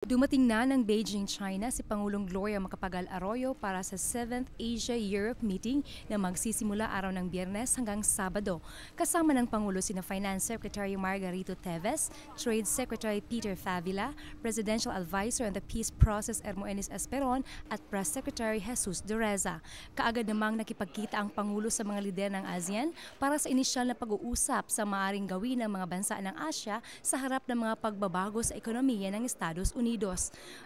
Dumating na ng Beijing, China si Pangulong Gloria Macapagal-Arroyo para sa 7th Asia-Europe meeting na magsisimula araw ng Biyernes hanggang Sabado. Kasama ng Pangulo sina Finance Secretary Margarito Teves, Trade Secretary Peter Favila, Presidential Advisor on the Peace Process Hermoenis Esperon at Press Secretary Jesus Dureza. Kaagad namang nakipagkita ang Pangulo sa mga lider ng ASEAN para sa inisyal na pag-uusap sa maaaring gawin ng mga bansa ng Asya sa harap ng mga pagbabago sa ekonomiya ng Estados Unidos.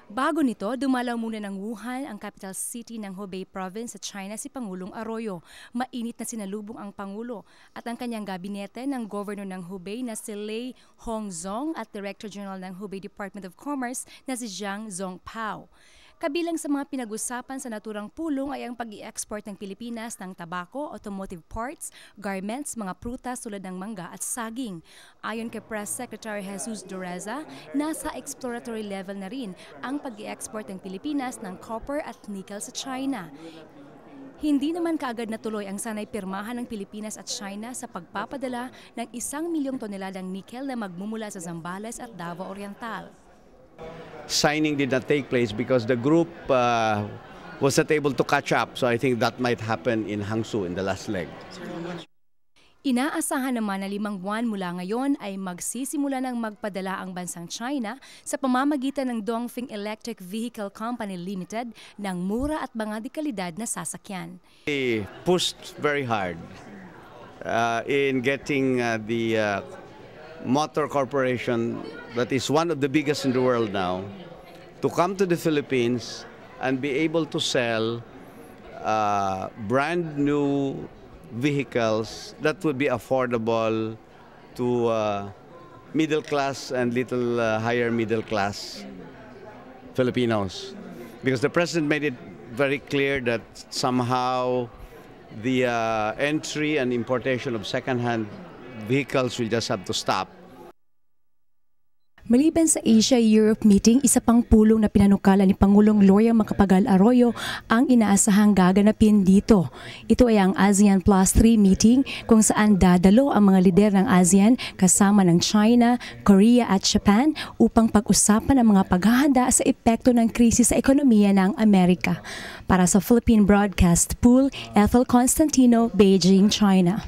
Bago nito, dumalaw muna ng Wuhan, ang capital city ng Hubei province sa China, si Pangulong Arroyo. Mainit na sinalubong ang Pangulo at ang kanyang gabinete ng Governor ng Hubei na si Lei Hongzong at Director General ng Hubei Department of Commerce na si Zhang Zongpao. Kabilang sa mga pinag-usapan sa naturang pulong ay ang pag-i-export ng Pilipinas ng tabako, automotive parts, garments, mga prutas tulad ng mangga at saging. Ayon kay Press Secretary Jesus Dureza, nasa exploratory level na rin ang pag-i-export ng Pilipinas ng copper at nickel sa China. Hindi naman kaagad natuloy ang sanay pirmahan ng Pilipinas at China sa pagpapadala ng 1 milyong toneladang nickel na magmumula sa Zambales at Davao Oriental. Signing did not take place because the group was not able to catch up. So I think that might happen in Hangzhou in the last leg. Inaasahan naman na 5 buwan mula ngayon ay magsisimula ng magpadala ang bansang China sa pamamagitan ng Dongfeng Electric Vehicle Company Limited ng mura at mga dekalidad na sasakyan. They pushed very hard in getting the Motor Corporation, that is one of the biggest in the world now, to come to the Philippines and be able to sell brand new vehicles that would be affordable to middle class and little higher middle class Filipinos. Because the President made it very clear that somehow the entry and importation of second-hand vehicles will just have to stop. Maliban sa Asia-Europe meeting, isa pang pulong na pinanukala ni Pangulong Gloria Macapagal-Arroyo ang inaasahang gaganapin dito. Ito ay ang ASEAN Plus 3 meeting kung saan dadalo ang mga lider ng ASEAN kasama ng China, Korea at Japan upang pag-usapan ang mga paghahanda sa epekto ng krisis sa ekonomiya ng Amerika. Para sa Philippine Broadcast Pool, Ethel Constantino, Beijing, China.